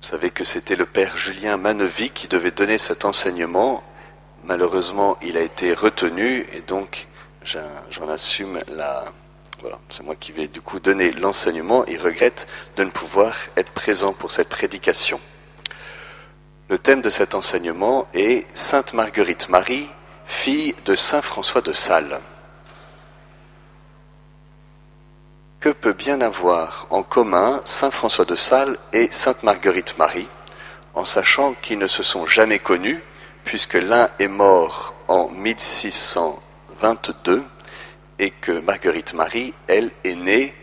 Vous savez que c'était le père Julien Mannevie qui devait donner cet enseignement. Malheureusement, il a été retenu et donc j'en assume la... Voilà, c'est moi qui vais du coup donner l'enseignement. Il regrette de ne pouvoir être présent pour cette prédication. Le thème de cet enseignement est Sainte Marguerite Marie, fille de Saint François de Sales. Que peut bien avoir en commun Saint François de Sales et Sainte Marguerite Marie, en sachant qu'ils ne se sont jamais connus, puisque l'un est mort en 1622 et que Marguerite Marie, elle, est née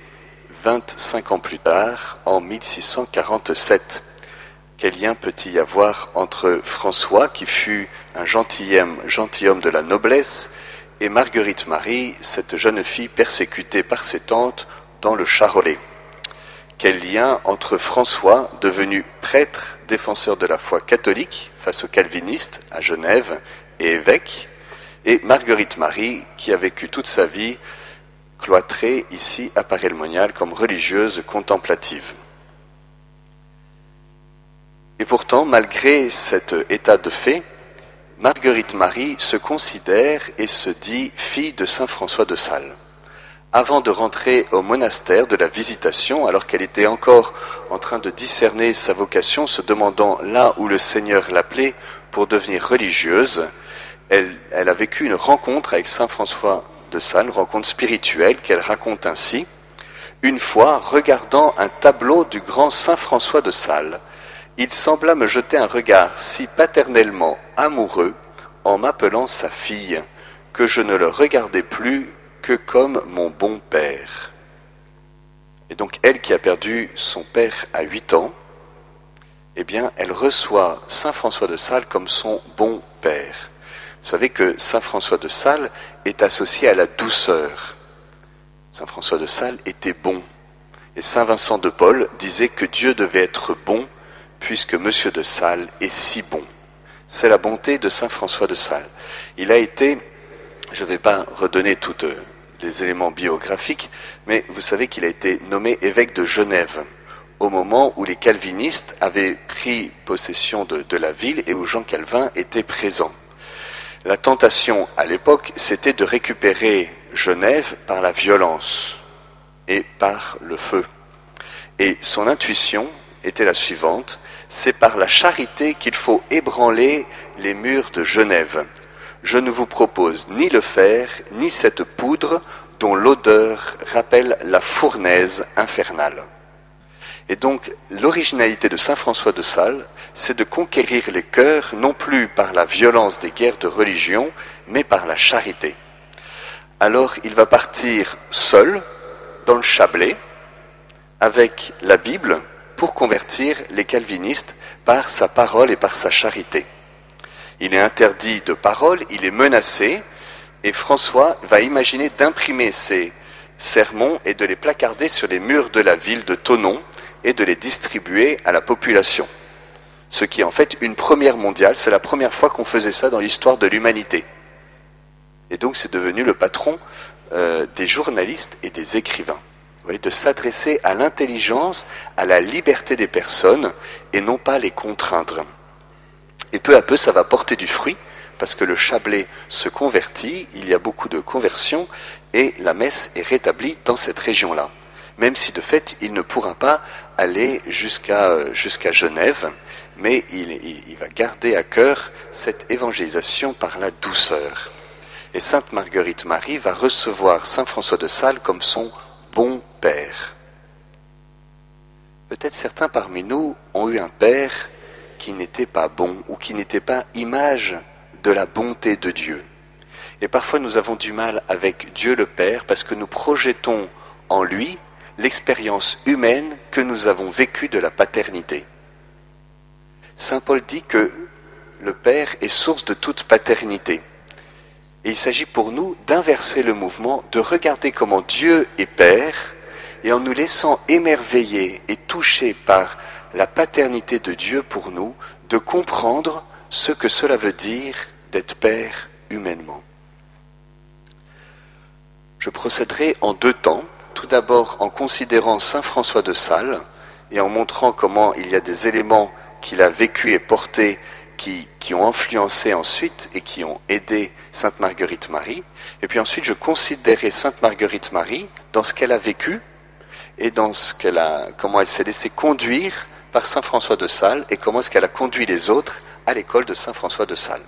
25 ans plus tard, en 1647. Quel lien peut-il y avoir entre François, qui fut un gentilhomme de la noblesse, et Marguerite Marie, cette jeune fille persécutée par ses tantes dans le Charolais? Quel lien entre François, devenu prêtre, défenseur de la foi catholique face aux calvinistes à Genève et évêque, et Marguerite Marie, qui a vécu toute sa vie cloîtrée ici à Paray-le-Monial comme religieuse contemplative. Et pourtant, malgré cet état de fait, Marguerite Marie se considère et se dit fille de Saint François de Sales. Avant de rentrer au monastère de la Visitation, alors qu'elle était encore en train de discerner sa vocation, se demandant là où le Seigneur l'appelait pour devenir religieuse, elle a vécu une rencontre avec Saint François de Sales, une rencontre spirituelle qu'elle raconte ainsi. Une fois, regardant un tableau du grand Saint François de Sales, il sembla me jeter un regard si paternellement amoureux en m'appelant sa fille, que je ne le regardais plus que comme mon bon père. Et donc elle qui a perdu son père à 8 ans, eh bien elle reçoit Saint François de Sales comme son bon père. Vous savez que Saint François de Sales est associé à la douceur. Saint François de Sales était bon. Et Saint Vincent de Paul disait que Dieu devait être bon puisque Monsieur de Sales est si bon. C'est la bonté de Saint François de Sales. Il a été, je ne vais pas redonner tous les éléments biographiques, mais vous savez qu'il a été nommé évêque de Genève au moment où les calvinistes avaient pris possession de la ville et où Jean Calvin était présent. La tentation à l'époque, c'était de récupérer Genève par la violence et par le feu. Et son intuition était la suivante: c'est par la charité qu'il faut ébranler les murs de Genève. Je ne vous propose ni le fer, ni cette poudre dont l'odeur rappelle la fournaise infernale. Et donc, l'originalité de Saint François de Sales, c'est de conquérir les cœurs, non plus par la violence des guerres de religion, mais par la charité. Alors, il va partir seul, dans le Chablais, avec la Bible, pour convertir les calvinistes par sa parole et par sa charité. Il est interdit de parole, il est menacé, et François va imaginer d'imprimer ces sermons et de les placarder sur les murs de la ville de Thonon et de les distribuer à la population. Ce qui est en fait une première mondiale, c'est la première fois qu'on faisait ça dans l'histoire de l'humanité. Et donc c'est devenu le patron des journalistes et des écrivains. Vous voyez, de s'adresser à l'intelligence, à la liberté des personnes, et non pas les contraindre. Et peu à peu, ça va porter du fruit, parce que le Chablais se convertit, il y a beaucoup de conversions, et la messe est rétablie dans cette région-là. Même si de fait, il ne pourra pas aller jusqu'à Genève, mais il va garder à cœur cette évangélisation par la douceur. Et Sainte Marguerite Marie va recevoir Saint François de Sales comme son bon père. Peut-être certains parmi nous ont eu un père qui n'était pas bon ou qui n'était pas image de la bonté de Dieu. Et parfois nous avons du mal avec Dieu le Père parce que nous projetons en lui l'expérience humaine que nous avons vécue de la paternité. Saint Paul dit que le Père est source de toute paternité. Et il s'agit pour nous d'inverser le mouvement, de regarder comment Dieu est Père, et en nous laissant émerveiller et toucher par la paternité de Dieu pour nous, de comprendre ce que cela veut dire d'être Père humainement. Je procéderai en 2 temps, tout d'abord en considérant Saint François de Sales, et en montrant comment il y a des éléments qu'il a vécu et portés qui ont influencé ensuite et qui ont aidé Sainte Marguerite Marie. Et puis ensuite, je considérais Sainte Marguerite Marie dans ce qu'elle a vécu et dans comment elle s'est laissée conduire par Saint François de Sales et comment est-ce qu'elle a conduit les autres à l'école de Saint François de Sales.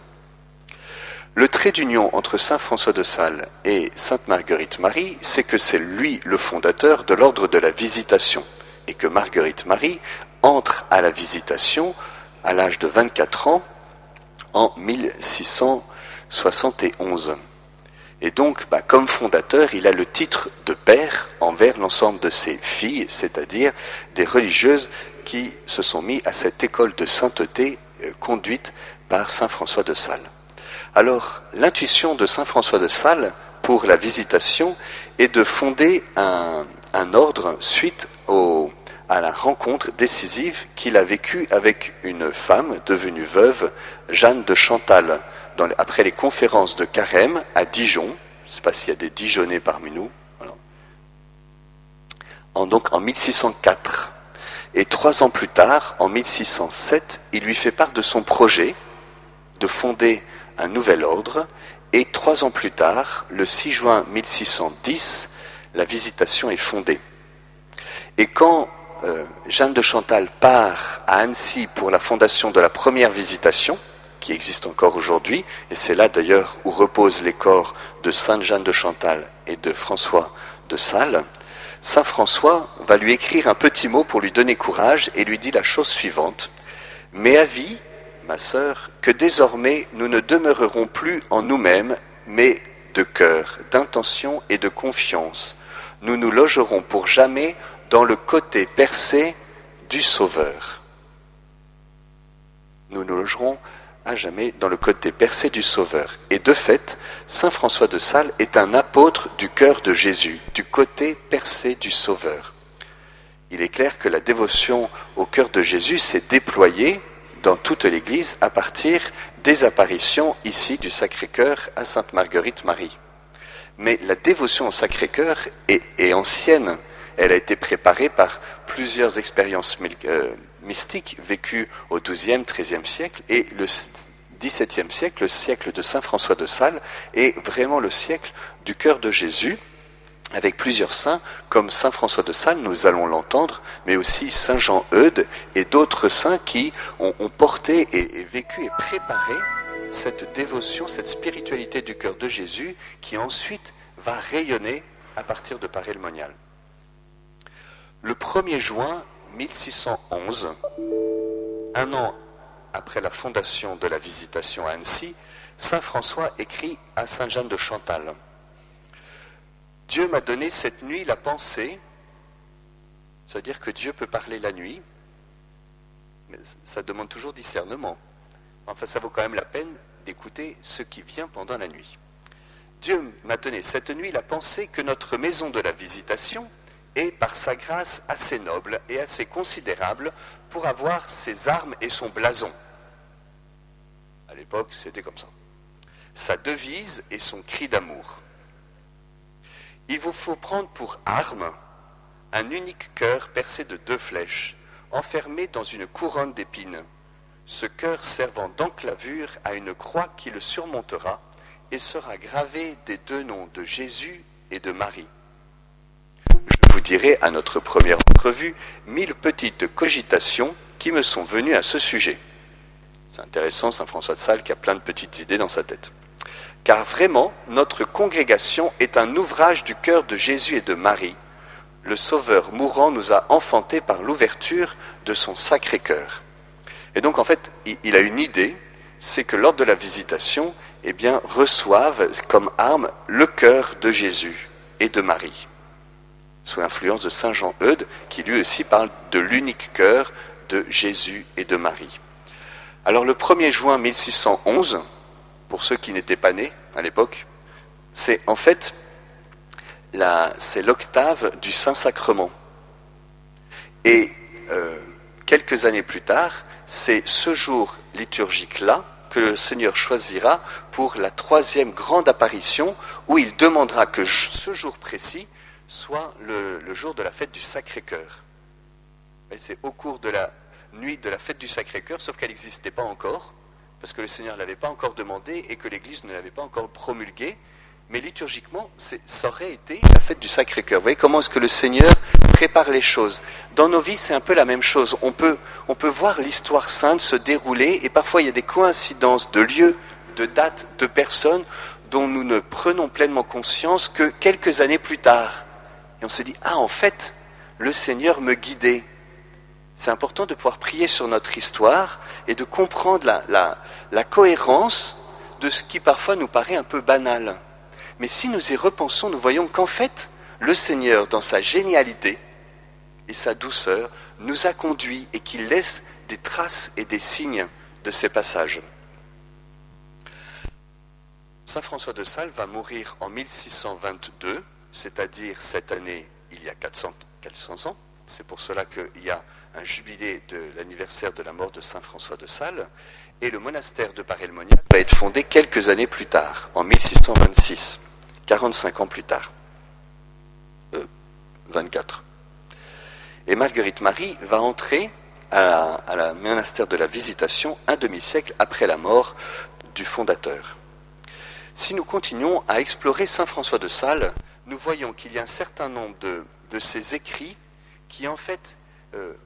Le trait d'union entre Saint François de Sales et Sainte Marguerite Marie, c'est que c'est lui le fondateur de l'ordre de la Visitation et que Marguerite Marie entre à la Visitation à l'âge de 24 ans en 1671. Et donc, comme fondateur, il a le titre de père envers l'ensemble de ses filles, c'est-à-dire des religieuses qui se sont mis à cette école de sainteté conduite par Saint François de Sales. Alors, l'intuition de Saint François de Sales pour la Visitation est de fonder un ordre suite à la rencontre décisive qu'il a vécue avec une femme devenue veuve, Jeanne de Chantal, après les conférences de Carême à Dijon. Je ne sais pas s'il y a des Dijonnais parmi nous. Voilà. Donc en 1604. Et 3 ans plus tard, en 1607, il lui fait part de son projet de fonder un nouvel ordre. Et 3 ans plus tard, le 6 juin 1610, la Visitation est fondée. Et quand Jeanne de Chantal part à Annecy pour la fondation de la première Visitation, qui existe encore aujourd'hui, et c'est là d'ailleurs où reposent les corps de Sainte Jeanne de Chantal et de François de Sales, Saint François va lui écrire un petit mot pour lui donner courage et lui dit la chose suivante: « Mais avis, ma sœur, que désormais nous ne demeurerons plus en nous-mêmes, mais de cœur, d'intention et de confiance. Nous nous logerons pour jamais dans le côté percé du Sauveur. » Nous nous logerons à jamais dans le côté percé du Sauveur. Et de fait, Saint François de Sales est un apôtre du cœur de Jésus, du côté percé du Sauveur. Il est clair que la dévotion au cœur de Jésus s'est déployée dans toute l'Église à partir des apparitions ici du Sacré-Cœur à Sainte Marguerite Marie. Mais la dévotion au Sacré-Cœur est ancienne. Elle a été préparée par plusieurs expériences mystiques vécues au XIIe, XIIIe siècle, et le XVIIe siècle, le siècle de Saint François de Sales, est vraiment le siècle du cœur de Jésus, avec plusieurs saints, comme Saint François de Sales, nous allons l'entendre, mais aussi Saint Jean Eudes et d'autres saints qui ont porté et vécu et préparé cette dévotion, cette spiritualité du cœur de Jésus, qui ensuite va rayonner à partir de Paray-le-Monial. Le 1er juin 1611, un an après la fondation de la Visitation à Annecy, Saint François écrit à Sainte Jeanne de Chantal: « Dieu m'a donné cette nuit la pensée », c'est-à-dire que Dieu peut parler la nuit, mais ça demande toujours discernement. Enfin, ça vaut quand même la peine d'écouter ce qui vient pendant la nuit. « Dieu m'a donné cette nuit la pensée que notre maison de la Visitation est par sa grâce assez noble et assez considérable pour avoir ses armes et son blason. » À l'époque, c'était comme ça. « Sa devise et son cri d'amour. Il vous faut prendre pour arme un unique cœur percé de 2 flèches, enfermé dans une couronne d'épines, ce cœur servant d'enclavure à une croix qui le surmontera et sera gravé des 2 noms de Jésus et de Marie. Je vous dirai à notre première entrevue 1000 petites cogitations qui me sont venues à ce sujet. » C'est intéressant, Saint François de Sales qui a plein de petites idées dans sa tête. « Car vraiment, notre congrégation est un ouvrage du cœur de Jésus et de Marie. Le Sauveur mourant nous a enfantés par l'ouverture de son Sacré-Cœur. » Et donc en fait, il a une idée, c'est que lors de la Visitation, reçoivent comme arme le cœur de Jésus et de Marie, sous l'influence de Saint Jean Eudes, qui lui aussi parle de l'unique cœur de Jésus et de Marie. Alors le 1er juin 1611, pour ceux qui n'étaient pas nés à l'époque, c'est en fait c'est l'octave du Saint-Sacrement. Et quelques années plus tard, c'est ce jour liturgique-là que le Seigneur choisira pour la 3e grande apparition, où il demandera que ce jour précis soit le jour de la fête du Sacré-Cœur. Et c'est au cours de la nuit de la fête du Sacré-Cœur, sauf qu'elle n'existait pas encore, parce que le Seigneur ne l'avait pas encore demandé et que l'Église ne l'avait pas encore promulgué. Mais liturgiquement, ça aurait été la fête du Sacré-Cœur. Vous voyez comment est-ce que le Seigneur prépare les choses. Dans nos vies, c'est un peu la même chose. On peut voir l'histoire sainte se dérouler et parfois il y a des coïncidences de lieux, de dates, de personnes dont nous ne prenons pleinement conscience que quelques années plus tard. Et on se dit, en fait, le Seigneur me guidait. C'est important de pouvoir prier sur notre histoire et de comprendre la cohérence de ce qui parfois nous paraît un peu banal. Mais si nous y repensons, nous voyons qu'en fait, le Seigneur, dans sa génialité et sa douceur, nous a conduits et qu'il laisse des traces et des signes de ces passages. Saint François de Sales va mourir en 1622, c'est-à-dire cette année, il y a 400 ans. C'est pour cela qu'il y a un jubilé de l'anniversaire de la mort de Saint François de Sales. Et le monastère de Paray-le-Monial va être fondé quelques années plus tard, en 1626, 45 ans plus tard. 24. Et Marguerite Marie va entrer à la monastère de la Visitation un demi-siècle après la mort du fondateur. Si nous continuons à explorer Saint François de Sales, nous voyons qu'il y a un certain nombre de ses écrits qui en fait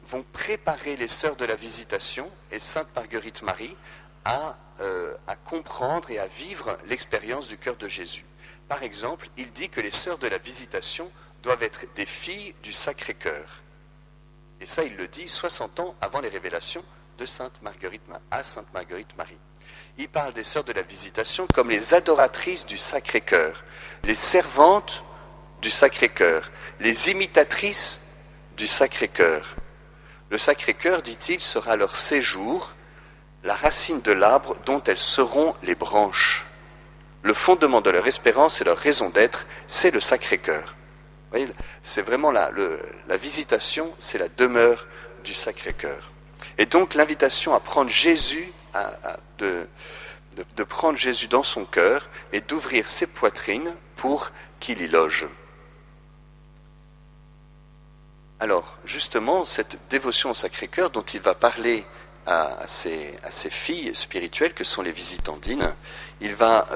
vont préparer les sœurs de la Visitation et Sainte Marguerite Marie à comprendre et à vivre l'expérience du cœur de Jésus. Par exemple, il dit que les sœurs de la Visitation doivent être des filles du Sacré-Cœur. Et ça, il le dit 60 ans avant les révélations de Sainte Marguerite Marie. Il parle des sœurs de la Visitation comme les adoratrices du Sacré-Cœur, les servantes du Sacré-Cœur, les imitatrices du Sacré-Cœur. Le Sacré-Cœur, dit-il, sera leur séjour, la racine de l'arbre dont elles seront les branches. Le fondement de leur espérance et leur raison d'être, c'est le Sacré-Cœur. Vous voyez, c'est vraiment la Visitation, c'est la demeure du Sacré-Cœur. Et donc l'invitation à prendre Jésus, de prendre Jésus dans son cœur et d'ouvrir ses poitrines pour qu'il y loge. Alors, justement, cette dévotion au Sacré-Cœur dont il va parler à ses filles spirituelles, que sont les visitandines, il va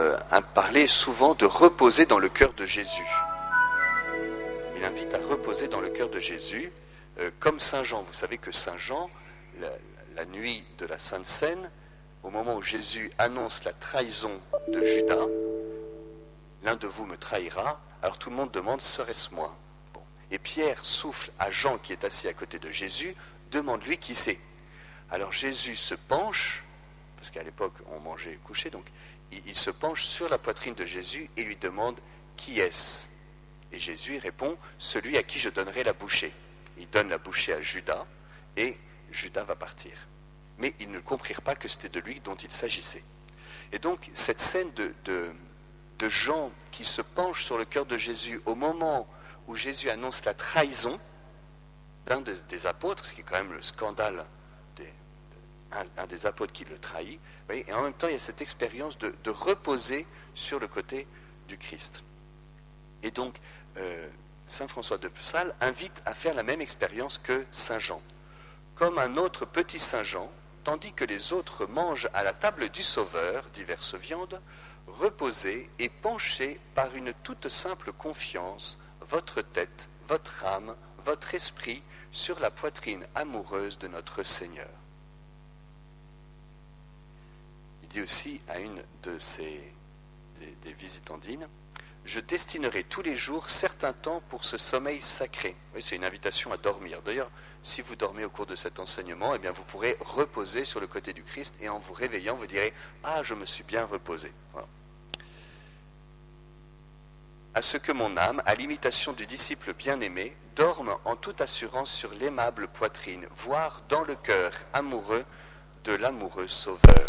parler souvent de reposer dans le cœur de Jésus. Il invite à reposer dans le cœur de Jésus, comme Saint Jean. Vous savez que Saint Jean, la nuit de la Sainte Seine, au moment où Jésus annonce la trahison de Judas, l'un de vous me trahira, alors tout le monde demande, serait-ce moi ? Et Pierre souffle à Jean qui est assis à côté de Jésus, demande-lui qui c'est. Alors Jésus se penche, parce qu'à l'époque on mangeait couché, donc il se penche sur la poitrine de Jésus et lui demande qui est-ce ? Et Jésus répond, celui à qui je donnerai la bouchée. Il donne la bouchée à Judas et Judas va partir. Mais ils ne comprirent pas que c'était de lui dont il s'agissait. Et donc cette scène de Jean qui se penche sur le cœur de Jésus au moment où Jésus annonce la trahison d'un des apôtres, ce qui est quand même le scandale un des apôtres qui le trahit, voyez, et en même temps il y a cette expérience de reposer sur le côté du Christ. Et donc Saint François de Sales invite à faire la même expérience que Saint Jean. Comme un autre petit Saint Jean, tandis que les autres mangent à la table du Sauveur diverses viandes, reposez et penchez par une toute simple confiance votre tête, votre âme, votre esprit sur la poitrine amoureuse de notre Seigneur. Il dit aussi à une des visitandines, « Je destinerai tous les jours certains temps pour ce sommeil sacré. » Oui, c'est une invitation à dormir. D'ailleurs, si vous dormez au cours de cet enseignement, eh bien vous pourrez reposer sur le côté du Christ et en vous réveillant, vous direz « Ah, je me suis bien reposé. » Voilà. À ce que mon âme, à l'imitation du disciple bien-aimé, dorme en toute assurance sur l'aimable poitrine, voire dans le cœur amoureux de l'amoureux Sauveur.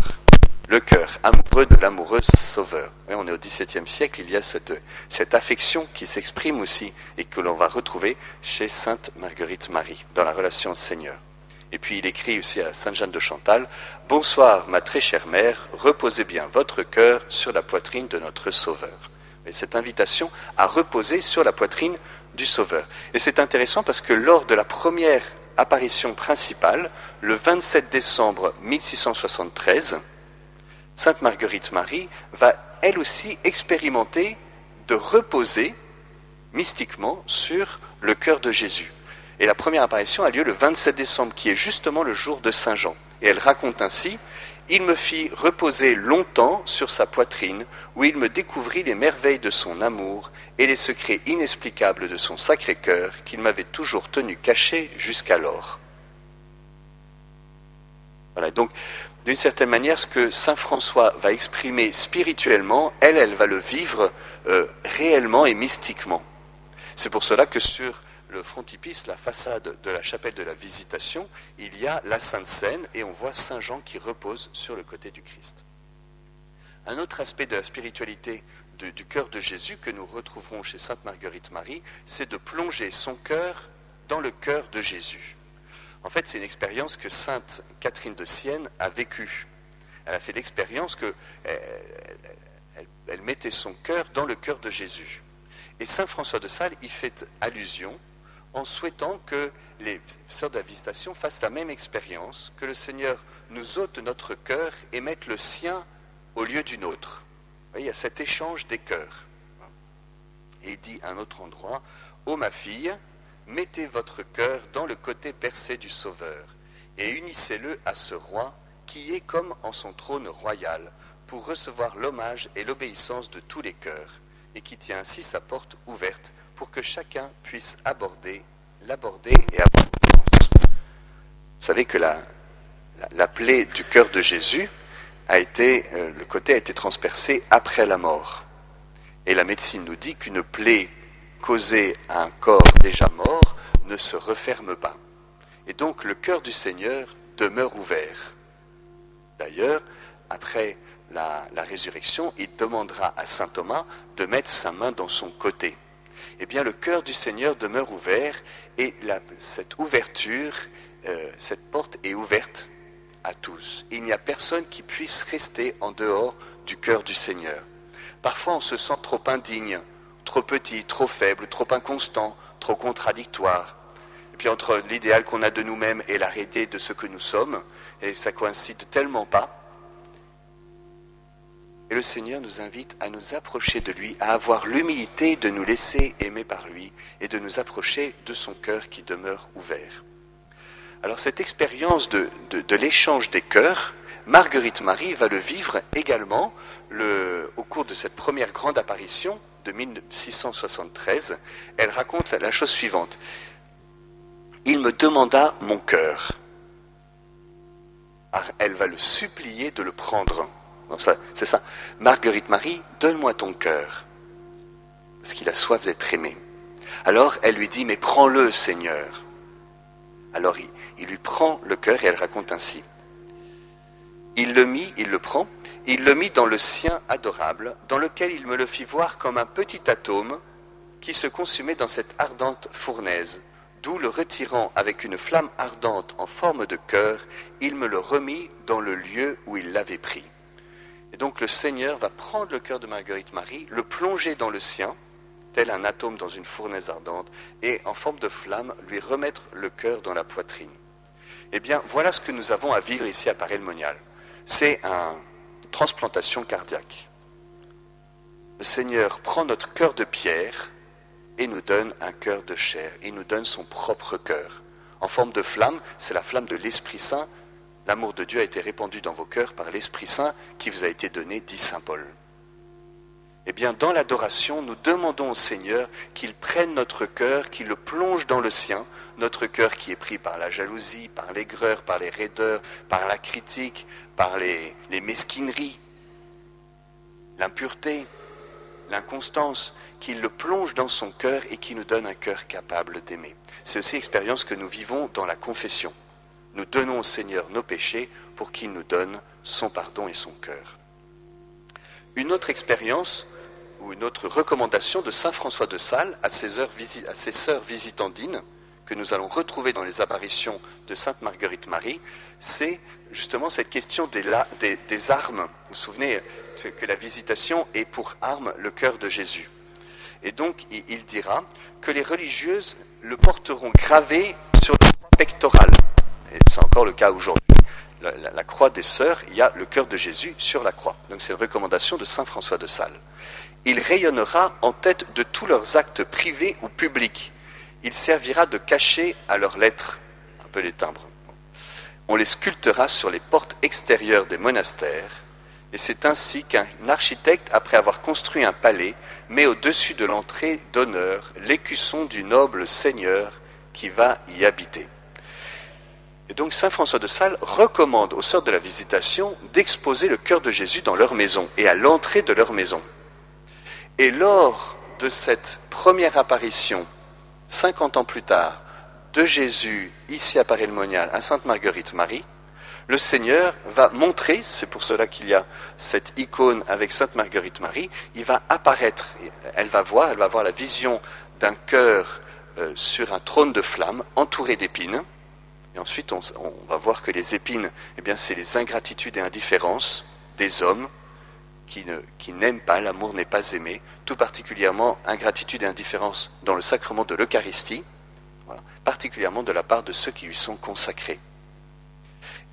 Le cœur amoureux de l'amoureux Sauveur. Et on est au XVIIe siècle, il y a cette affection qui s'exprime aussi et que l'on va retrouver chez Sainte Marguerite Marie, dans la relation au Seigneur. Et puis il écrit aussi à Sainte Jeanne de Chantal, « Bonsoir, ma très chère mère, reposez bien votre cœur sur la poitrine de notre Sauveur. » Et cette invitation à reposer sur la poitrine du Sauveur. Et c'est intéressant parce que lors de la première apparition principale, le 27 décembre 1673, Sainte Marguerite Marie va elle aussi expérimenter de reposer mystiquement sur le cœur de Jésus. Et la première apparition a lieu le 27 décembre, qui est justement le jour de Saint Jean. Et elle raconte ainsi: « Il me fit reposer longtemps sur sa poitrine, où il me découvrit les merveilles de son amour et les secrets inexplicables de son sacré cœur qu'il m'avait toujours tenu caché jusqu'alors. » Voilà, donc d'une certaine manière, ce que saint François va exprimer spirituellement, elle va le vivre réellement et mystiquement. C'est pour cela que sur le frontispice, la façade de la chapelle de la Visitation, il y a la Sainte Seine et on voit Saint Jean qui repose sur le côté du Christ. Un autre aspect de la spiritualité du cœur de Jésus que nous retrouverons chez Sainte Marguerite Marie, c'est de plonger son cœur dans le cœur de Jésus. En fait, c'est une expérience que Sainte Catherine de Sienne a vécue. Elle a fait l'expérience qu'elle mettait son cœur dans le cœur de Jésus. Et saint François de Sales y fait allusion en souhaitant que les sœurs de la Visitation fassent la même expérience, que le Seigneur nous ôte notre cœur et mette le sien au lieu du nôtre. Vous voyez, il y a cet échange des cœurs. Et il dit à un autre endroit: « Ô ma fille, mettez votre cœur dans le côté percé du Sauveur, et unissez-le à ce roi qui est comme en son trône royal, pour recevoir l'hommage et l'obéissance de tous les cœurs, et qui tient ainsi sa porte ouverte, pour que chacun puisse l'aborder et avoir confiance. » Vous savez que la plaie du cœur de Jésus le côté a été transpercé après la mort. Et la médecine nous dit qu'une plaie causée à un corps déjà mort ne se referme pas. Et donc le cœur du Seigneur demeure ouvert. D'ailleurs, après la résurrection, il demandera à saint Thomas de mettre sa main dans son côté. Eh bien, le cœur du Seigneur demeure ouvert et cette ouverture, cette porte est ouverte à tous. Il n'y a personne qui puisse rester en dehors du cœur du Seigneur. Parfois, on se sent trop indigne, trop petit, trop faible, trop inconstant, trop contradictoire. Et puis entre l'idéal qu'on a de nous-mêmes et la réalité de ce que nous sommes, et ça coïncide tellement pas. Et le Seigneur nous invite à nous approcher de lui, à avoir l'humilité de nous laisser aimer par lui et de nous approcher de son cœur qui demeure ouvert. Alors cette expérience de l'échange des cœurs, Marguerite Marie va le vivre également au cours de cette première grande apparition de 1673. Elle raconte la chose suivante: « Il me demanda mon cœur. » Elle va le supplier de le prendre. C'est ça. « Marguerite Marie, donne-moi ton cœur. » Parce qu'il a soif d'être aimé. Alors elle lui dit: « Mais prends-le, Seigneur. » Alors il lui prend le cœur et elle raconte ainsi: « Il le prend, il le mit dans le sien adorable, dans lequel il me le fit voir comme un petit atome qui se consumait dans cette ardente fournaise, d'où le retirant avec une flamme ardente en forme de cœur, il me le remit dans le lieu où il l'avait pris. » Et donc le Seigneur va prendre le cœur de Marguerite Marie, le plonger dans le sien, tel un atome dans une fournaise ardente, et en forme de flamme, lui remettre le cœur dans la poitrine. Eh bien, voilà ce que nous avons à vivre ici à Paray-le-Monial. C'est une transplantation cardiaque. Le Seigneur prend notre cœur de pierre et nous donne un cœur de chair. Il nous donne son propre cœur. En forme de flamme, c'est la flamme de l'Esprit Saint. L'amour de Dieu a été répandu dans vos cœurs par l'Esprit Saint qui vous a été donné, dit saint Paul. Eh bien, dans l'adoration, nous demandons au Seigneur qu'il prenne notre cœur, qu'il le plonge dans le sien, notre cœur qui est pris par la jalousie, par l'aigreur, par les raideurs, par la critique, par les mesquineries, l'impureté, l'inconstance, qu'il le plonge dans son cœur et qui nous donne un cœur capable d'aimer. C'est aussi l'expérience que nous vivons dans la confession. Nous donnons au Seigneur nos péchés pour qu'il nous donne son pardon et son cœur. Une autre expérience ou une autre recommandation de saint François de Sales à ses sœurs visitandines, que nous allons retrouver dans les apparitions de sainte Marguerite Marie, c'est justement cette question des armes. Vous vous souvenez que la Visitation est pour arme le cœur de Jésus. Et donc il dira que les religieuses le porteront gravé sur le croix pectorale. Et c'est encore le cas aujourd'hui. La croix des sœurs, il y a le cœur de Jésus sur la croix. Donc c'est une recommandation de saint François de Sales. Il rayonnera en tête de tous leurs actes privés ou publics. Il servira de cachet à leurs lettres, un peu les timbres. On les sculptera sur les portes extérieures des monastères, et c'est ainsi qu'un architecte, après avoir construit un palais, met au-dessus de l'entrée d'honneur l'écusson du noble seigneur qui va y habiter. Et donc saint François de Sales recommande aux sœurs de la Visitation d'exposer le cœur de Jésus dans leur maison et à l'entrée de leur maison. Et lors de cette première apparition, 50 ans plus tard, de Jésus ici à Paray-le-Monial, à Sainte-Marguerite-Marie, le Seigneur va montrer, c'est pour cela qu'il y a cette icône avec Sainte-Marguerite-Marie, il va apparaître, elle va voir la vision d'un cœur sur un trône de flammes entouré d'épines. Et ensuite, on va voir que les épines, eh bien, c'est les ingratitudes et indifférences des hommes qui n'aiment pas, l'amour n'est pas aimé, tout particulièrement ingratitude et indifférence dans le sacrement de l'Eucharistie, voilà, particulièrement de la part de ceux qui lui sont consacrés.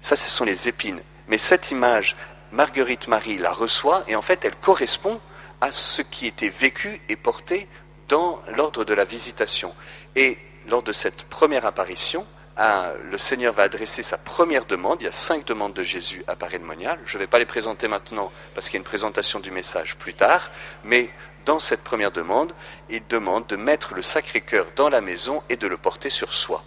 Ça, ce sont les épines. Mais cette image, Marguerite-Marie la reçoit, et en fait, elle correspond à ce qui était vécu et porté dans l'ordre de la Visitation. Et lors de cette première apparition, le Seigneur va adresser sa première demande. Il y a 5 demandes de Jésus à Paray-le-Monial. Je ne vais pas les présenter maintenant parce qu'il y a une présentation du message plus tard, mais dans cette première demande, il demande de mettre le Sacré-Cœur dans la maison et de le porter sur soi,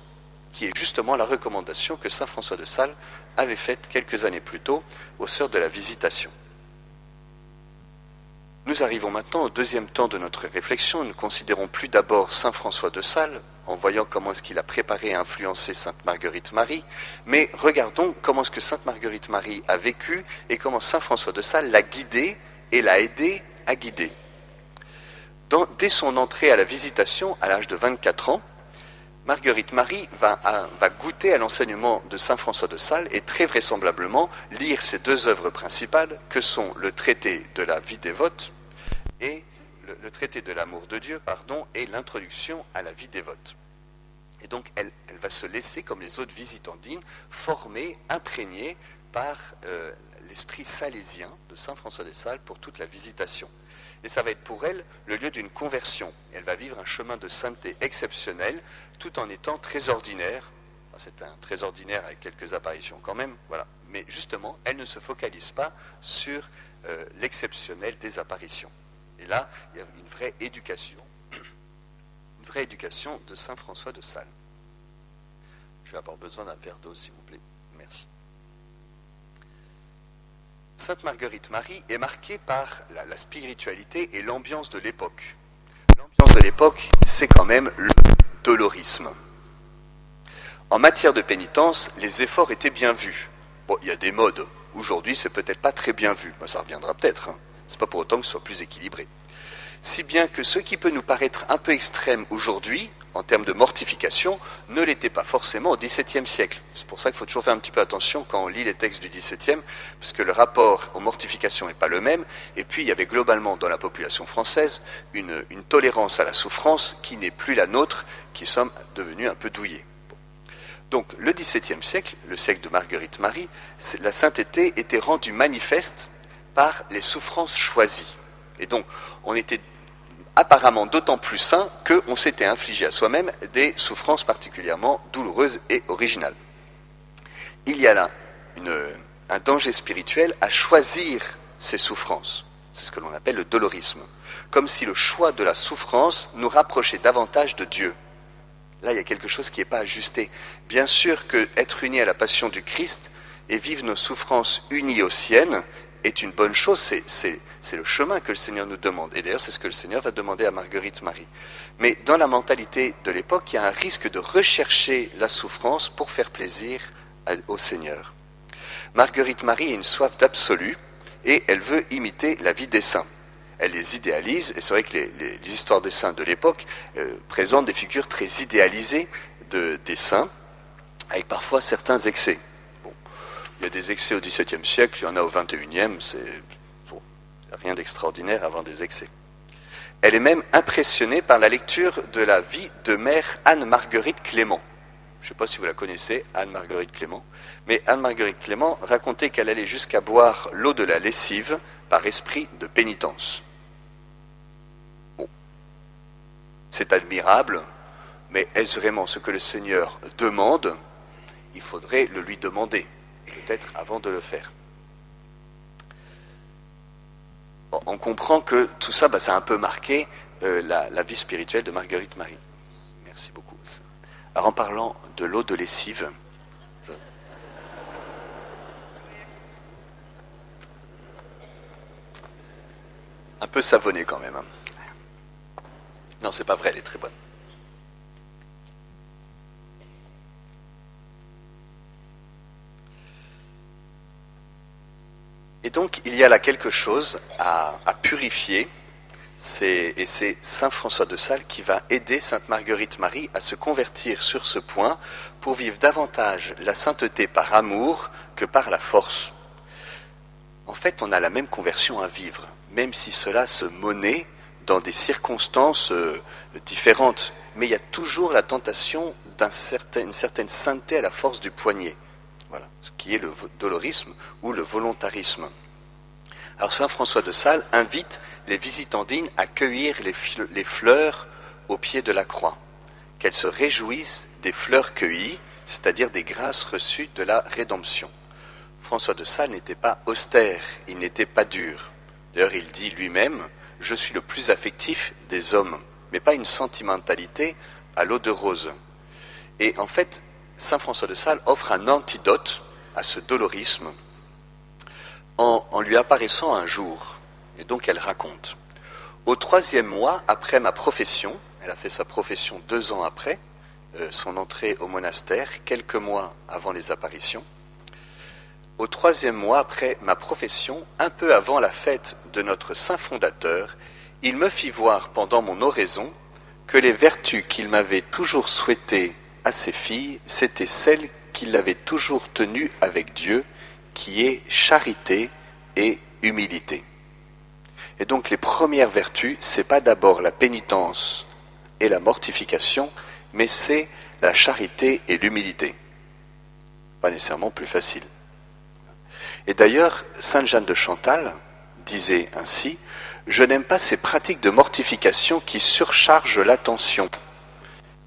qui est justement la recommandation que saint François de Sales avait faite quelques années plus tôt aux sœurs de la Visitation. Nous arrivons maintenant au deuxième temps de notre réflexion. Nous ne considérons plus d'abord saint François de Sales, en voyant comment est-ce qu'il a préparé et influencé sainte Marguerite-Marie, mais regardons comment est-ce que sainte Marguerite-Marie a vécu et comment saint François de Sales l'a guidé et l'a aidé à guider. Dès son entrée à la Visitation, à l'âge de 24 ans, Marguerite-Marie va goûter à l'enseignement de saint François de Sales et très vraisemblablement lire ses 2 œuvres principales que sont le traité de la vie dévote et le traité de l'amour de Dieu, et l'introduction à la vie dévote. Et donc elle va se laisser, comme les autres visitandines, former, imprégnée par l'esprit salésien de saint François de Sales pour toute la Visitation. Et ça va être pour elle le lieu d'une conversion. Elle va vivre un chemin de sainteté exceptionnel, tout en étant très ordinaire. Enfin, c'est un très ordinaire avec quelques apparitions quand même, voilà. Mais justement, elle ne se focalise pas sur l'exceptionnel des apparitions. Et là, il y a une vraie éducation de saint François de Sales. Je vais avoir besoin d'un verre d'eau, s'il vous plaît. Merci. Sainte Marguerite-Marie est marquée par la spiritualité et l'ambiance de l'époque. L'ambiance de l'époque, c'est quand même le dolorisme. En matière de pénitence, les efforts étaient bien vus. Bon, il y a des modes. Aujourd'hui, c'est peut-être pas très bien vu. Ben, ça reviendra peut-être. C'est pas pour autant que ce soit plus équilibré. Si bien que ce qui peut nous paraître un peu extrême aujourd'hui, en termes de mortification, ne l'était pas forcément au XVIIe siècle. C'est pour ça qu'il faut toujours faire un petit peu attention quand on lit les textes du XVIIe, parce que le rapport aux mortifications n'est pas le même, et puis il y avait globalement dans la population française une tolérance à la souffrance qui n'est plus la nôtre, qui sommes devenus un peu douillés. Donc le XVIIe siècle, le siècle de Marguerite-Marie, la sainteté était rendue manifeste par les souffrances choisies. Et donc on était apparemment d'autant plus saint qu'on s'était infligé à soi-même des souffrances particulièrement douloureuses et originales. Il y a là un danger spirituel à choisir ces souffrances. C'est ce que l'on appelle le dolorisme. Comme si le choix de la souffrance nous rapprochait davantage de Dieu. Là, il y a quelque chose qui n'est pas ajusté. Bien sûr que être uni à la passion du Christ et vivre nos souffrances unies aux siennes est une bonne chose, c'est le chemin que le Seigneur nous demande. Et d'ailleurs, c'est ce que le Seigneur va demander à Marguerite-Marie. Mais dans la mentalité de l'époque, il y a un risque de rechercher la souffrance pour faire plaisir au Seigneur. Marguerite-Marie a une soif d'absolu et elle veut imiter la vie des saints. Elle les idéalise, et c'est vrai que les histoires des saints de l'époque présentent des figures très idéalisées des saints, avec parfois certains excès. Bon, il y a des excès au XVIIe siècle, il y en a au XXIe, rien d'extraordinaire à avoir des excès. Elle est même impressionnée par la lecture de la vie de mère Anne-Marguerite Clément. je ne sais pas si vous la connaissez, Anne-Marguerite Clément, mais Anne-Marguerite Clément racontait qu'elle allait jusqu'à boire l'eau de la lessive par esprit de pénitence. Bon, c'est admirable, mais est-ce vraiment ce que le Seigneur demande? Il faudrait le lui demander, peut-être avant de le faire. Bon, on comprend que tout ça, ça a un peu marqué la vie spirituelle de Marguerite Marie. Merci beaucoup. Alors en parlant de l'eau de lessive, un peu savonnée quand même. Non, c'est pas vrai, elle est très bonne. Et donc, il y a là quelque chose à purifier, et c'est saint François de Sales qui va aider sainte Marguerite Marie à se convertir sur ce point pour vivre davantage la sainteté par amour que par la force. En fait, on a la même conversion à vivre, même si cela se monnaie dans des circonstances différentes. Mais il y a toujours la tentation d'une certaine sainteté à la force du poignet. Voilà, ce qui est le dolorisme ou le volontarisme. Alors saint François de Sales invite les visitandines à cueillir les fleurs au pied de la croix, qu'elles se réjouissent des fleurs cueillies, c'est-à-dire des grâces reçues de la rédemption. François de Sales n'était pas austère, il n'était pas dur. D'ailleurs, il dit lui-même « Je suis le plus affectif des hommes », mais pas une sentimentalité à l'eau de rose. Et en fait, saint François de Sales offre un antidote à ce dolorisme en lui apparaissant un jour. Et donc elle raconte. Au 3e mois après ma profession, elle a fait sa profession 2 ans après son entrée au monastère, quelques mois avant les apparitions. Au 3e mois après ma profession, un peu avant la fête de notre saint fondateur, il me fit voir pendant mon oraison que les vertus qu'il m'avait toujours souhaitées à ses filles, c'était celles qu'il avait toujours tenues avec Dieu, qui est charité et humilité. Et donc les premières vertus, c'est pas d'abord la pénitence et la mortification, mais c'est la charité et l'humilité. Pas nécessairement plus facile. Et d'ailleurs, sainte Jeanne de Chantal disait ainsi « Je n'aime pas ces pratiques de mortification qui surchargent l'attention,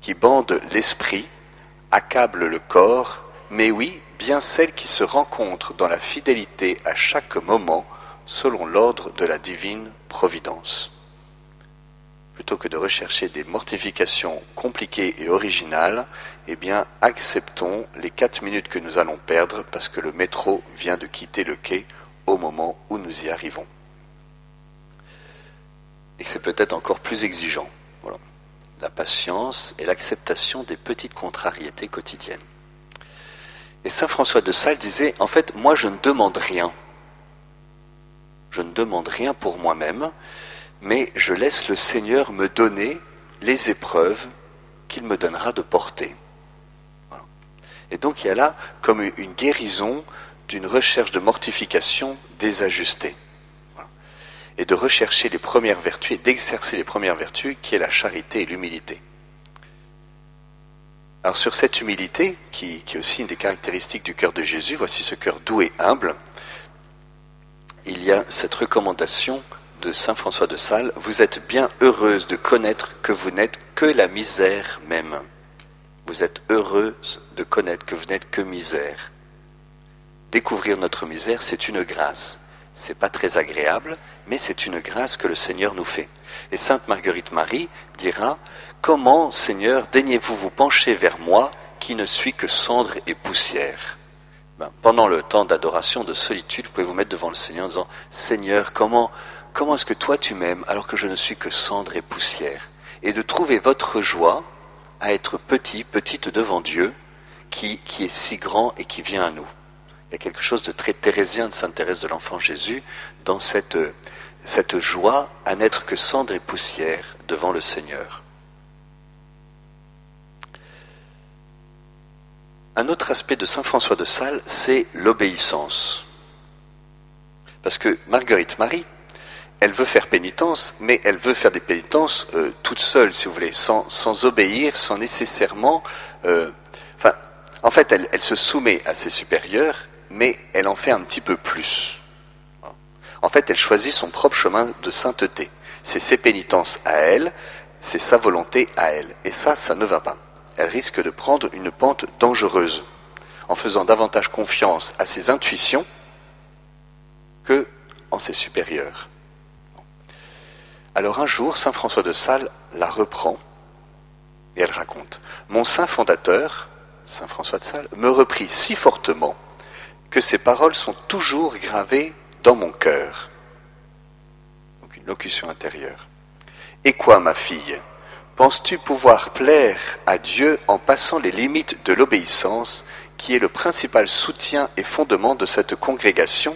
qui bandent l'esprit, accablent le corps, mais oui, bien celles qui se rencontrent dans la fidélité à chaque moment, selon l'ordre de la divine providence. » Plutôt que de rechercher des mortifications compliquées et originales, eh bien, acceptons les 4 minutes que nous allons perdre parce que le métro vient de quitter le quai au moment où nous y arrivons. Et c'est peut-être encore plus exigeant. Voilà. La patience et l'acceptation des petites contrariétés quotidiennes. Et saint François de Sales disait, en fait, moi je ne demande rien. Je ne demande rien pour moi-même, mais je laisse le Seigneur me donner les épreuves qu'il me donnera de porter. Voilà. Et donc il y a là comme une guérison d'une recherche de mortification désajustée. Voilà. Et de rechercher les premières vertus et d'exercer les premières vertus qui est la charité et l'humilité. Alors sur cette humilité, qui est aussi une des caractéristiques du cœur de Jésus, voici ce cœur doux et humble, il y a cette recommandation de saint François de Sales, vous êtes bien heureuse de connaître que vous n'êtes que la misère même. Vous êtes heureuse de connaître que vous n'êtes que misère. Découvrir notre misère, c'est une grâce. C'est pas très agréable, mais c'est une grâce que le Seigneur nous fait. Et sainte Marguerite Marie dira, comment, Seigneur, daignez-vous vous pencher vers moi, qui ne suis que cendre et poussière? Pendant le temps d'adoration, de solitude, vous pouvez vous mettre devant le Seigneur en disant, Seigneur, comment est-ce que toi tu m'aimes alors que je ne suis que cendre et poussière? Et de trouver votre joie à être petite devant Dieu, qui est si grand et qui vient à nous. Il y a quelque chose de très thérésien de sainte Thérèse de l'Enfant Jésus dans cette joie à n'être que cendre et poussière devant le Seigneur. Un autre aspect de saint François de Sales, c'est l'obéissance. Parce que Marguerite Marie, elle veut faire pénitence, mais elle veut faire des pénitences toute seule, si vous voulez, sans obéir, sans nécessairement Enfin, en fait, elle se soumet à ses supérieurs, mais elle en fait un petit peu plus. En fait, elle choisit son propre chemin de sainteté. C'est ses pénitences à elle, c'est sa volonté à elle. Et ça ne va pas. Elle risque de prendre une pente dangereuse, en faisant davantage confiance à ses intuitions que en ses supérieurs. Alors un jour, saint François de Sales la reprend et elle raconte « Mon saint fondateur, saint François de Sales, me reprit si fortement que ces paroles sont toujours gravées dans mon cœur. » Donc une locution intérieure. « Et quoi, ma fille, penses-tu pouvoir plaire à Dieu en passant les limites de l'obéissance qui est le principal soutien et fondement de cette congrégation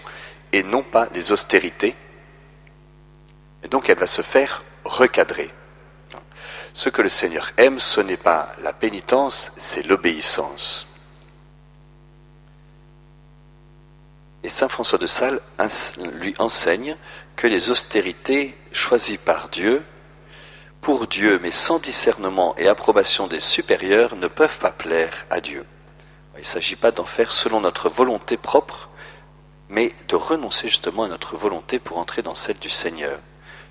et non pas les austérités ?» Et donc elle va se faire recadrer. Ce que le Seigneur aime, ce n'est pas la pénitence, c'est l'obéissance. Et saint François de Sales lui enseigne que les austérités choisies par Dieu, pour Dieu, mais sans discernement et approbation des supérieurs, ne peuvent pas plaire à Dieu. Il ne s'agit pas d'en faire selon notre volonté propre, mais de renoncer justement à notre volonté pour entrer dans celle du Seigneur.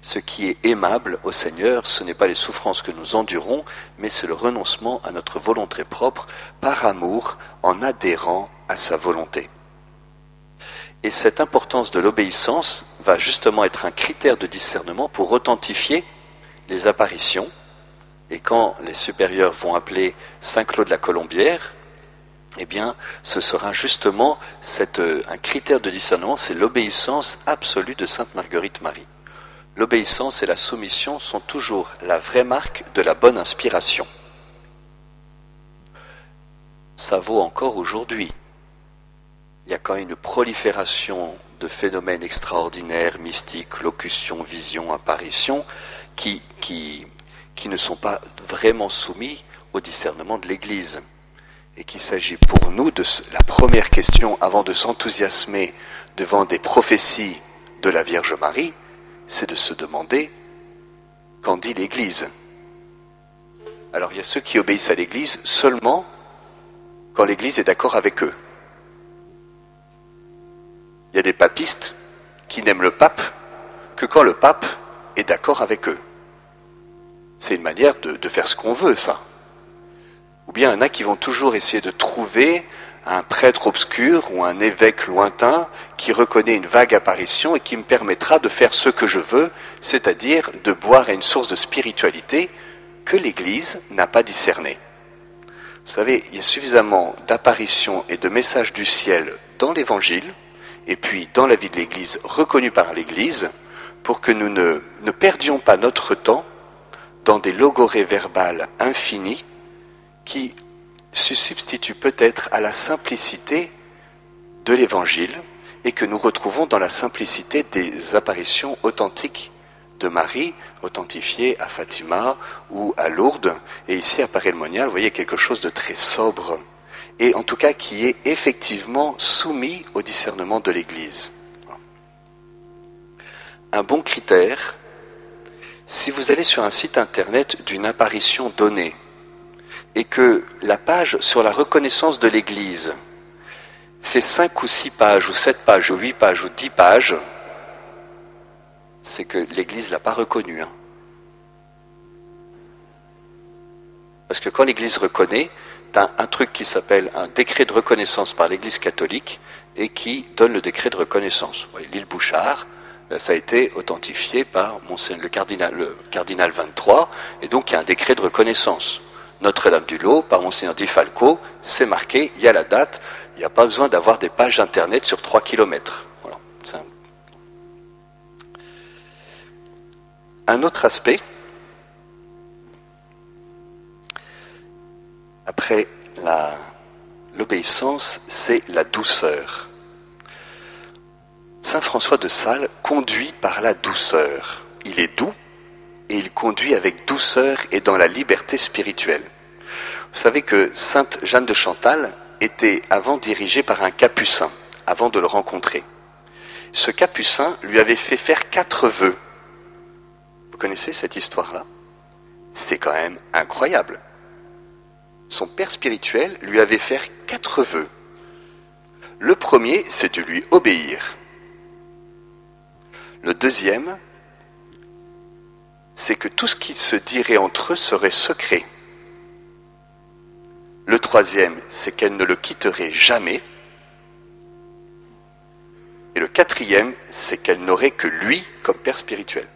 Ce qui est aimable au Seigneur, ce n'est pas les souffrances que nous endurons, mais c'est le renoncement à notre volonté propre par amour en adhérant à sa volonté. Et cette importance de l'obéissance va justement être un critère de discernement pour authentifier les apparitions. Et quand les supérieurs vont appeler Saint Claude de la Colombière, eh bien, ce sera justement un critère de discernement, c'est l'obéissance absolue de Sainte Marguerite Marie. L'obéissance et la soumission sont toujours la vraie marque de la bonne inspiration. Ça vaut encore aujourd'hui. Il y a quand même une prolifération de phénomènes extraordinaires, mystiques, locutions, visions, apparitions, qui ne sont pas vraiment soumis au discernement de l'Église. Et qu'il s'agit pour nous de la première question, avant de s'enthousiasmer devant des prophéties de la Vierge Marie, c'est de se demander qu'en dit l'Église. Alors il y a ceux qui obéissent à l'Église seulement quand l'Église est d'accord avec eux. Il y a des papistes qui n'aiment le pape que quand le pape est d'accord avec eux. C'est une manière de faire ce qu'on veut, ça. Ou bien il y en a qui vont toujours essayer de trouver un prêtre obscur ou un évêque lointain qui reconnaît une vague apparition et qui me permettra de faire ce que je veux, c'est-à-dire de boire à une source de spiritualité que l'Église n'a pas discernée. Vous savez, il y a suffisamment d'apparitions et de messages du ciel dans l'Évangile, et puis dans la vie de l'Église, reconnue par l'Église, pour que nous ne perdions pas notre temps dans des logorées verbales infinies qui se substituent peut-être à la simplicité de l'Évangile et que nous retrouvons dans la simplicité des apparitions authentiques de Marie, authentifiées à Fatima ou à Lourdes. Et ici, à Paray-le-Monial, vous voyez quelque chose de très sobre et en tout cas qui est effectivement soumis au discernement de l'Église. Un bon critère, si vous allez sur un site internet d'une apparition donnée, et que la page sur la reconnaissance de l'Église fait 5 ou 6 pages, ou 7 pages, ou 8 pages, ou 10 pages, c'est que l'Église ne l'a pas reconnue. Parce que quand l'Église reconnaît, tu as un truc qui s'appelle un décret de reconnaissance par l'Église catholique et qui donne le décret de reconnaissance. L'île Bouchard, ça a été authentifié par le cardinal 23, et donc il y a un décret de reconnaissance. Notre-Dame-du-Lot, par Monseigneur Di Falco, c'est marqué, il y a la date, il n'y a pas besoin d'avoir des pages internet sur 3 kilomètres. Voilà. Un autre aspect, après l'obéissance, c'est la douceur. Saint François de Sales conduit par la douceur. Il est doux, et il conduit avec douceur et dans la liberté spirituelle. Vous savez que Sainte Jeanne de Chantal était avant dirigée par un capucin, avant de le rencontrer. Ce capucin lui avait fait faire 4 vœux. Vous connaissez cette histoire-là? C'est quand même incroyable. son père spirituel lui avait fait 4 vœux. Le premier, c'est de lui obéir. Le deuxième, c'est que tout ce qui se dirait entre eux serait secret. Le troisième, c'est qu'elle ne le quitterait jamais. Et le quatrième, c'est qu'elle n'aurait que lui comme père spirituel.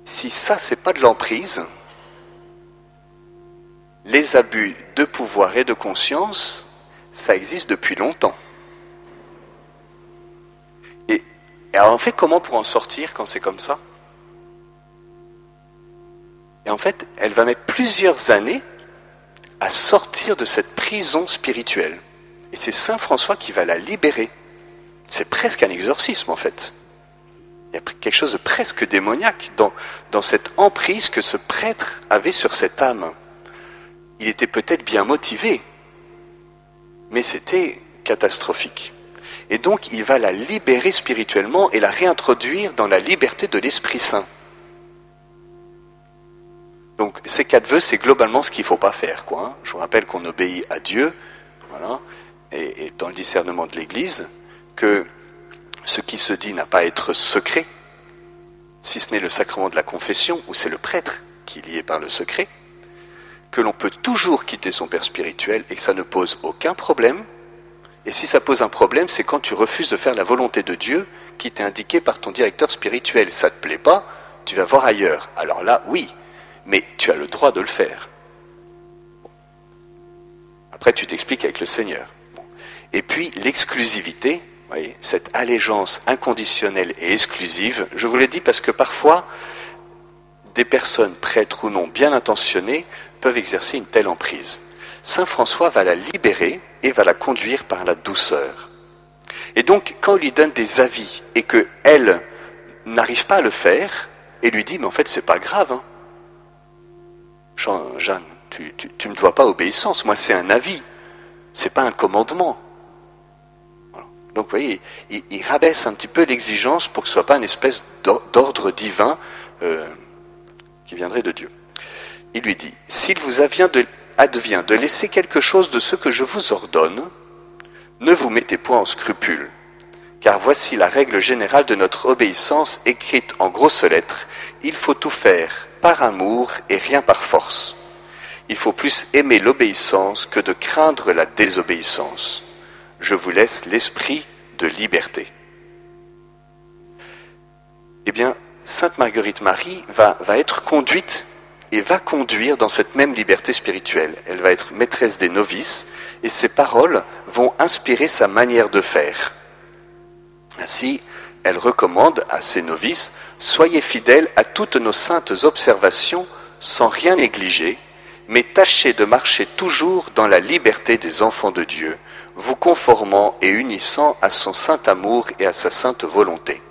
Si ça, c'est pas de l'emprise, les abus de pouvoir et de conscience, ça existe depuis longtemps. Et alors, en fait, comment pour en sortir quand c'est comme ça? Et en fait, elle va mettre plusieurs années à sortir de cette prison spirituelle. Et c'est Saint François qui va la libérer. C'est presque un exorcisme, en fait. Il y a quelque chose de presque démoniaque dans cette emprise que ce prêtre avait sur cette âme. Il était peut-être bien motivé, mais c'était catastrophique. Et donc, il va la libérer spirituellement et la réintroduire dans la liberté de l'Esprit Saint. Donc, ces 4 vœux, c'est globalement ce qu'il ne faut pas faire, quoi, hein. Je vous rappelle qu'on obéit à Dieu, voilà, et dans le discernement de l'Église, que ce qui se dit n'a pas à être secret, si ce n'est le sacrement de la confession, où c'est le prêtre qui est lié par le secret, que l'on peut toujours quitter son père spirituel et que ça ne pose aucun problème. Et si ça pose un problème, c'est quand tu refuses de faire la volonté de Dieu qui t'est indiquée par ton directeur spirituel. Ça ne te plaît pas, tu vas voir ailleurs. Alors là, oui, mais tu as le droit de le faire. Après, tu t'expliques avec le Seigneur. Et puis, l'exclusivité, vous voyez, cette allégeance inconditionnelle et exclusive, je vous l'ai dit parce que parfois, des personnes, prêtres ou non, bien intentionnées, peuvent exercer une telle emprise. Saint François va la libérer et va la conduire par la douceur. Et donc, quand il lui donne des avis et qu'elle n'arrive pas à le faire, et lui dit, mais en fait, c'est pas grave, hein. Jeanne, tu me dois pas obéissance, moi c'est un avis, c'est pas un commandement. Voilà. Donc vous voyez, il rabaisse un petit peu l'exigence pour que ce soit pas une espèce d'ordre divin qui viendrait de Dieu. Il lui dit, s'il vous advient de laisser quelque chose de ce que je vous ordonne, ne vous mettez point en scrupule, car voici la règle générale de notre obéissance écrite en grosses lettres, il faut tout faire par amour et rien par force. Il faut plus aimer l'obéissance que de craindre la désobéissance. Je vous laisse l'esprit de liberté. Eh bien, Sainte Marguerite Marie va être conduite et va conduire dans cette même liberté spirituelle. Elle va être maîtresse des novices et ses paroles vont inspirer sa manière de faire. Ainsi, elle recommande à ses novices « Soyez fidèles à toutes nos saintes observations sans rien négliger, mais tâchez de marcher toujours dans la liberté des enfants de Dieu, vous conformant et unissant à son saint amour et à sa sainte volonté. »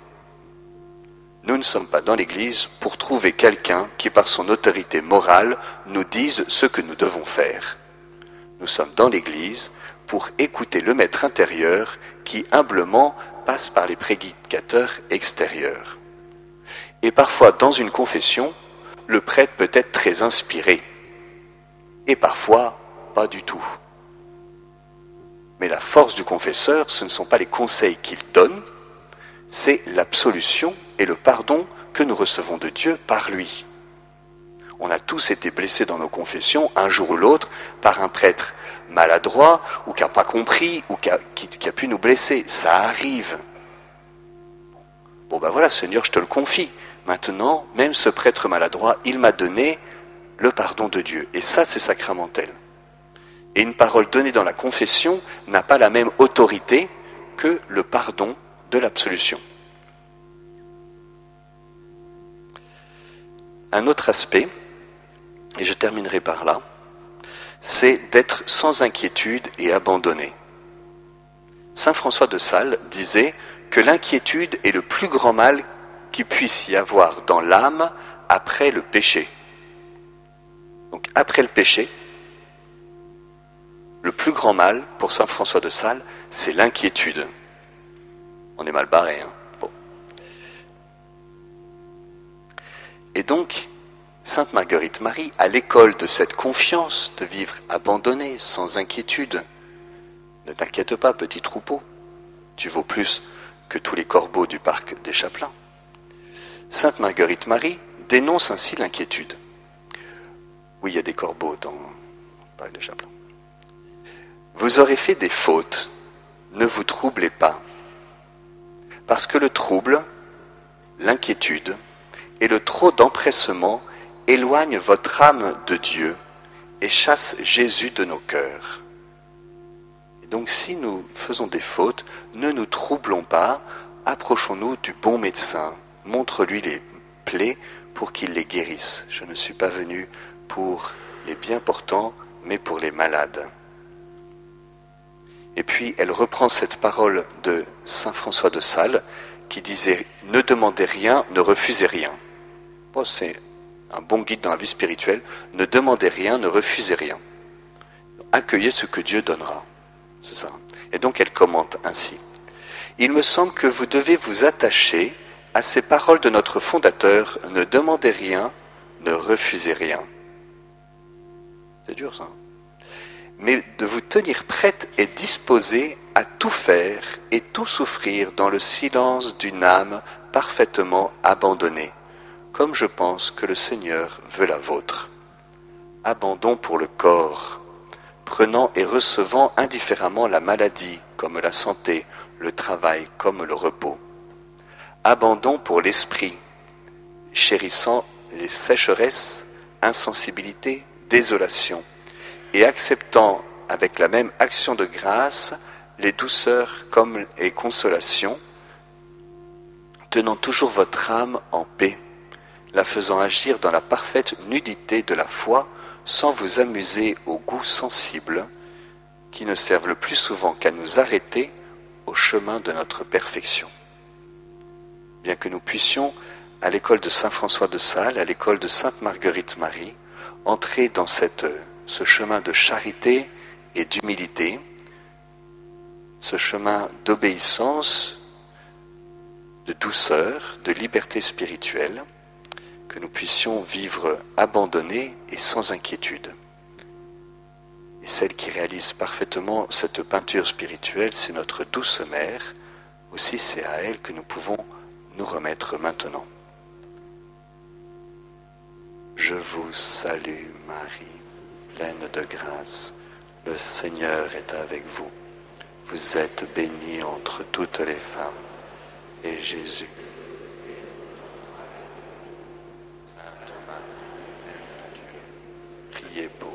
Nous ne sommes pas dans l'Église pour trouver quelqu'un qui, par son autorité morale, nous dise ce que nous devons faire. Nous sommes dans l'Église pour écouter le maître intérieur qui, humblement, passe par les prédicateurs extérieurs. Et parfois, dans une confession, le prêtre peut être très inspiré. Et parfois, pas du tout. Mais la force du confesseur, ce ne sont pas les conseils qu'il donne, c'est l'absolution et le pardon que nous recevons de Dieu par lui. On a tous été blessés dans nos confessions, un jour ou l'autre, par un prêtre maladroit, ou qui n'a pas compris, ou qui a pu nous blesser. Ça arrive. Bon ben voilà, Seigneur, je te le confie. Maintenant, même ce prêtre maladroit, il m'a donné le pardon de Dieu. Et ça, c'est sacramentel. Et une parole donnée dans la confession n'a pas la même autorité que le pardon de l'absolution. Un autre aspect, et je terminerai par là, c'est d'être sans inquiétude et abandonné. Saint François de Sales disait que l'inquiétude est le plus grand mal qu'il puisse y avoir dans l'âme après le péché. Donc après le péché, le plus grand mal pour Saint François de Sales, c'est l'inquiétude. On est mal barré, hein. Bon. Et donc, Sainte Marguerite Marie, à l'école de cette confiance de vivre abandonné, sans inquiétude. Ne t'inquiète pas, petit troupeau, tu vaux plus que tous les corbeaux du parc des Chapelains. Sainte Marguerite Marie dénonce ainsi l'inquiétude. Oui, il y a des corbeaux dans le parc des Chapelains. Vous aurez fait des fautes, ne vous troublez pas, parce que le trouble, l'inquiétude et le trop d'empressement éloignent votre âme de Dieu et chassent Jésus de nos cœurs. Et donc si nous faisons des fautes, ne nous troublons pas, approchons-nous du bon médecin, montre-lui les plaies pour qu'il les guérisse. Je ne suis pas venu pour les bien portants, mais pour les malades. Et puis elle reprend cette parole de saint François de Sales qui disait « Ne demandez rien, ne refusez rien ». Bon, c'est un bon guide dans la vie spirituelle. Ne demandez rien, ne refusez rien. Accueillez ce que Dieu donnera. C'est ça. Et donc elle commente ainsi. Il me semble que vous devez vous attacher à ces paroles de notre fondateur. Ne demandez rien, ne refusez rien. C'est dur ça. Mais de vous tenir prête et disposée à tout faire et tout souffrir dans le silence d'une âme parfaitement abandonnée, comme je pense que le Seigneur veut la vôtre. Abandon pour le corps, prenant et recevant indifféremment la maladie comme la santé, le travail comme le repos. Abandon pour l'esprit, chérissant les sécheresses, insensibilité, désolation, et acceptant avec la même action de grâce les douceurs comme les consolations, tenant toujours votre âme en paix, la faisant agir dans la parfaite nudité de la foi, sans vous amuser aux goûts sensibles, qui ne servent le plus souvent qu'à nous arrêter au chemin de notre perfection. Bien que nous puissions, à l'école de saint François de Sales, à l'école de sainte Marguerite Marie, entrer dans ce chemin de charité et d'humilité, ce chemin d'obéissance, de douceur, de liberté spirituelle, que nous puissions vivre abandonnés et sans inquiétude. Et celle qui réalise parfaitement cette peinture spirituelle, c'est notre douce mère. Aussi, c'est à elle que nous pouvons nous remettre maintenant. Je vous salue Marie, pleine de grâce, le Seigneur est avec vous. Vous êtes bénie entre toutes les femmes, et Jésus, Sainte Marie, Mère de Dieu, priez pour